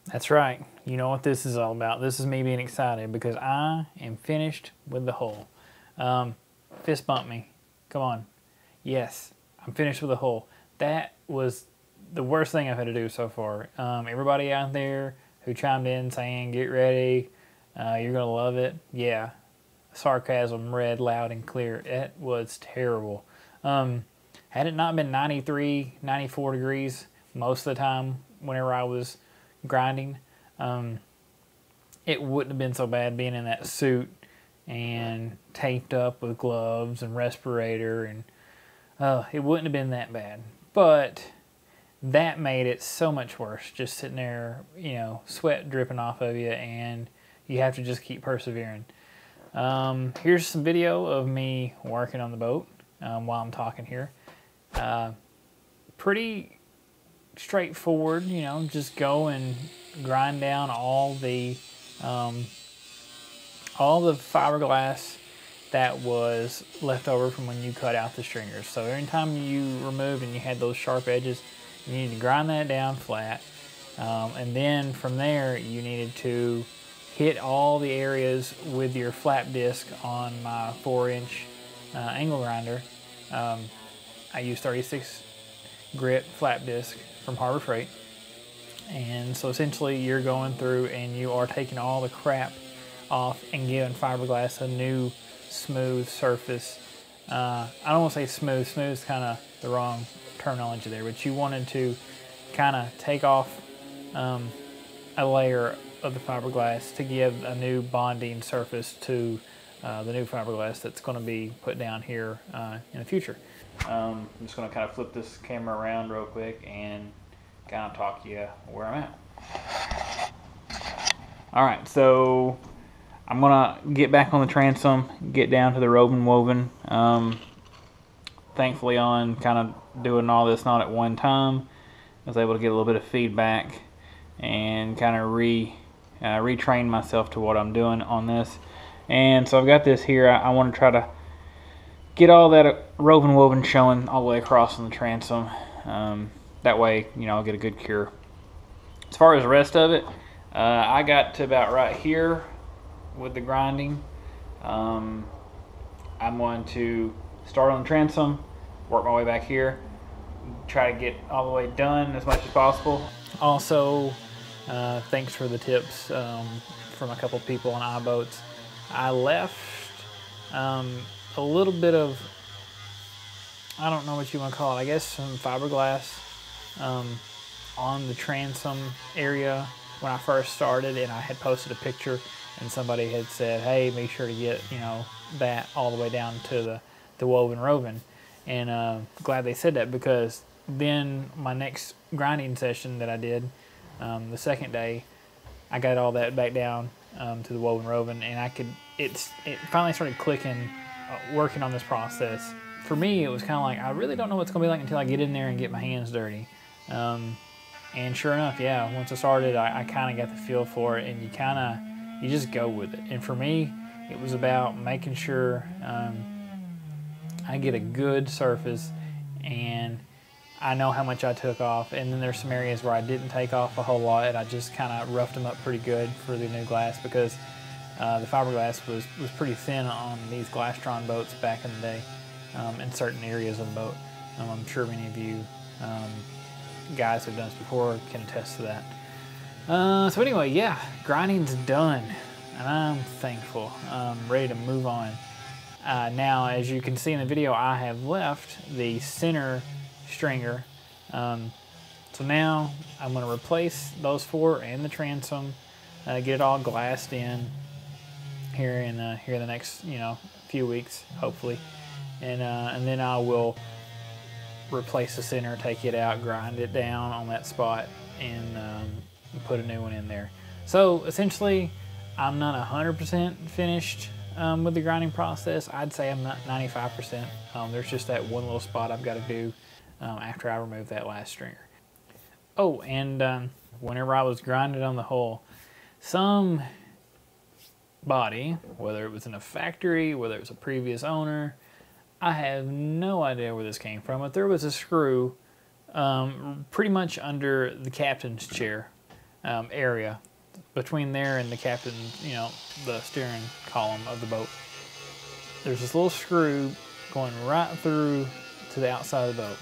That's right. You know what this is all about. This is me being excited because I am finished with the hull. Fist bump me. Come on. Yes, I'm finished with the hull. That was the worst thing I've had to do so far. Everybody out there who chimed in saying, get ready, you're going to love it. Yeah, sarcasm read loud and clear. It was terrible. Had it not been 93, 94 degrees most of the time whenever I was grinding, it wouldn't have been so bad being in that suit and taped up with gloves and respirator, and it wouldn't have been that bad. But that made it so much worse, just sitting there, you know, sweat dripping off of you, and you have to just keep persevering. Here's some video of me working on the boat while I'm talking here. Pretty straightforward, you know, just go and grind down all the fiberglass that was left over from when you cut out the stringers. So every time you removed and you had those sharp edges, you need to grind that down flat, and then from there you needed to hit all the areas with your flap disc on my 4-inch angle grinder. I use 36 grit flap disc from Harbor Freight, and so essentially you're going through and you are taking all the crap off and giving fiberglass a new smooth surface. I don't want to say smooth. Smooth is kind of the wrong terminology there, but you wanted to kind of take off a layer of the fiberglass to give a new bonding surface to the new fiberglass that's going to be put down here in the future. I'm just going to kind of flip this camera around real quick and kind of talk you where I'm at. All right, so I'm gonna get back on the transom, get down to the roving woven. Thankfully, on kind of doing all this not at one time, I was able to get a little bit of feedback and kind of retrain myself to what I'm doing on this. And so I've got this here. I want to try to get all that roving woven showing all the way across on the transom. That way, you know, I'll get a good cure. As far as the rest of it, I got to about right here with the grinding. I'm going to start on the transom, work my way back here, try to get all the way done as much as possible. Also, thanks for the tips from a couple people on iBoats. I left a little bit of, I don't know what you want to call it, I guess some fiberglass on the transom area when I first started, and I had posted a picture and somebody had said, hey, make sure to get, you know, that all the way down to the woven roving. And glad they said that, because then my next grinding session that I did, the second day, I got all that back down to the woven roving, and it finally started clicking, working on this process. For me, it was kind of like, I really don't know what's gonna be like until I get in there and get my hands dirty. And sure enough, yeah, once I started, I kind of got the feel for it, and you just go with it. And for me, it was about making sure I get a good surface, and I know how much I took off. And then there's some areas where I didn't take off a whole lot, and I just kind of roughed them up pretty good for the new glass, because the fiberglass was pretty thin on these Glastron boats back in the day, in certain areas of the boat. I'm sure many of you guys who've done this before can attest to that. So anyway, yeah, grinding's done, and I'm thankful. I'm ready to move on. Now, as you can see in the video, I have left the center stringer. So now I'm going to replace those 4 and the transom, get it all glassed in here in the next few weeks, hopefully, and then I will replace the center, take it out, grind it down on that spot, and put a new one in there. So essentially, I'm not 100% finished with the grinding process. I'd say I'm not 95%. There's just that one little spot I've got to do after I remove that last stringer. Oh, and whenever I was grinding on the hull, some body, whether it was in a factory, whether it was a previous owner, I have no idea where this came from, but there was a screw pretty much under the captain's chair area between there and the captain, you know, the steering column of the boat. There's this little screw going right through to the outside of the boat.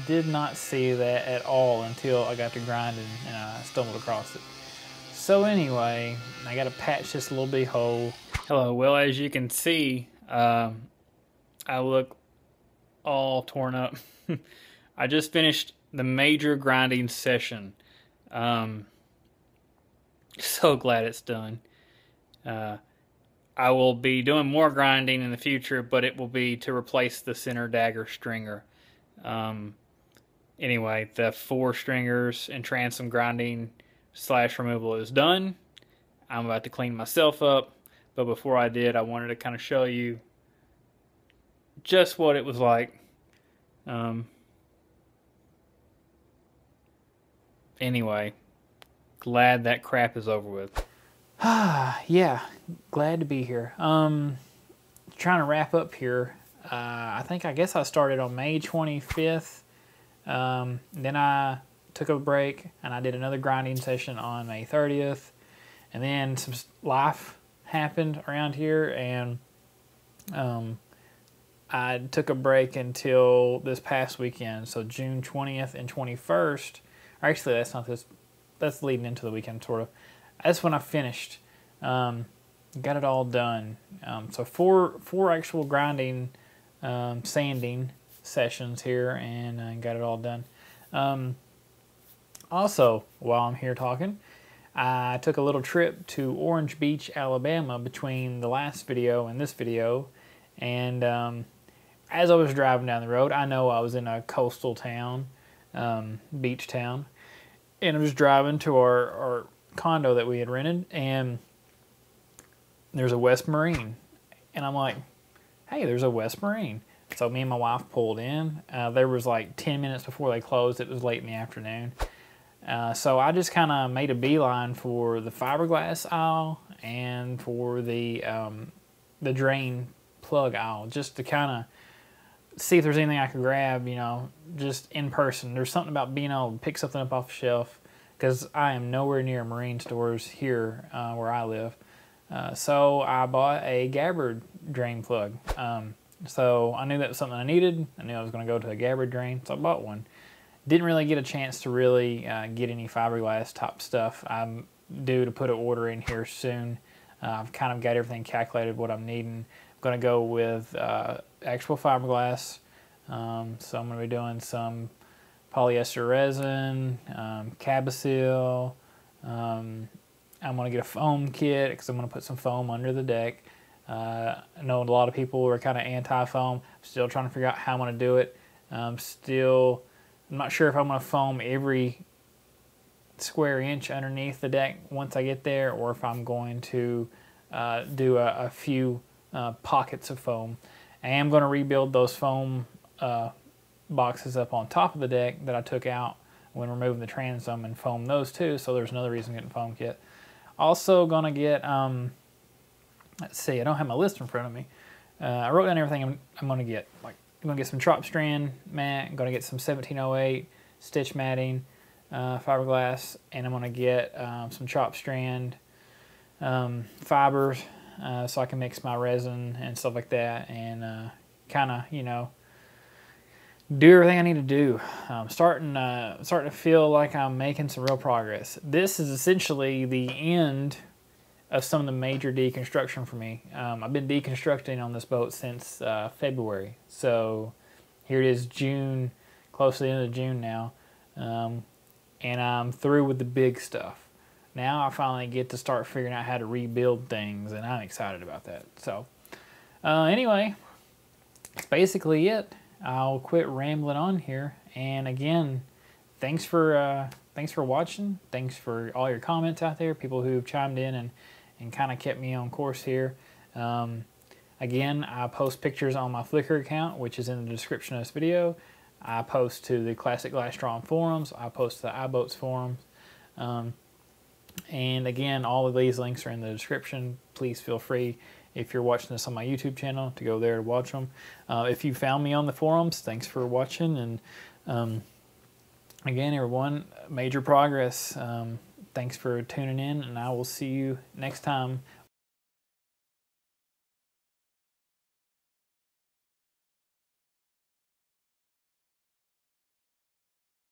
Did not see that at all until I got to grinding and I stumbled across it. So anyway, I got to patch this little bitty hole. Hello, well, as you can see, I look all torn up. I just finished the major grinding session. So glad it's done. I will be doing more grinding in the future, but it will be to replace the center dagger stringer. Anyway, the 4 stringers and transom grinding / removal is done. I'm about to clean myself up, but before I did, I wanted to kind of show you just what it was like. Anyway, glad that crap is over with. Yeah, glad to be here. Trying to wrap up here. I guess I started on May 25th. Then I took a break and I did another grinding session on May 30th. And then some life happened around here, and I took a break until this past weekend. So June 20th and 21st. Or actually, that's not this. That's leading into the weekend, sort of. That's when I finished. Got it all done. So four actual grinding, sanding sessions here, and got it all done. Also, while I'm here talking, I took a little trip to Orange Beach, Alabama between the last video and this video. And as I was driving down the road, I know I was in a coastal town, beach town. And I was driving to our condo that we had rented, and there's a West Marine. And I'm like, hey, there's a West Marine. So me and my wife pulled in. There was like 10 minutes before they closed. It was late in the afternoon. So I just kind of made a beeline for the fiberglass aisle and for the drain plug aisle, just to kind of see if there's anything I could grab, you know, just in person. There's something about being able to pick something up off the shelf, because I am nowhere near marine stores here where I live. So I bought a Gabbard drain plug. So I knew that was something I needed. I knew I was going to go to a Gabbard drain, so I bought one. Didn't really get a chance to really get any fiberglass top stuff. I'm due to put an order in here soon. I've kind of got everything calculated what I'm needing. I'm going to go with actual fiberglass. So I'm going to be doing some polyester resin, Cabasil. I'm going to get a foam kit because I'm going to put some foam under the deck. I know a lot of people are kind of anti-foam. I'm still trying to figure out how I'm going to do it. I'm not sure if I'm going to foam every square inch underneath the deck once I get there, or if I'm going to do a few pockets of foam. I am going to rebuild those foam boxes up on top of the deck that I took out when removing the transom, and foam those too, so there's another reason I'm getting a foam kit. Also going to get, let's see, I don't have my list in front of me. I wrote down everything I'm going to get. Like, I'm going to get some drop strand mat, I'm going to get some 1708 stitch matting, fiberglass, and I'm going to get some chop strand fibers so I can mix my resin and stuff like that, and kind of, you know, do everything I need to do. Starting to feel like I'm making some real progress. This is essentially the end of some of the major deconstruction for me. I've been deconstructing on this boat since February. So here it is, June, close to the end of June now. And I'm through with the big stuff. Now I finally get to start figuring out how to rebuild things, and I'm excited about that. So anyway, that's basically it. I'll quit rambling on here. And again, thanks for watching. Thanks for all your comments out there, people who've chimed in and kind of kept me on course here. Again, I post pictures on my Flickr account, which is in the description of this video. I post to the Classic Glastron forums. I post to the iBoats forums. And again, all of these links are in the description. Please feel free, if you're watching this on my YouTube channel, to go there to watch them. If you found me on the forums, thanks for watching. And again, everyone, major progress. thanks for tuning in, and I will see you next time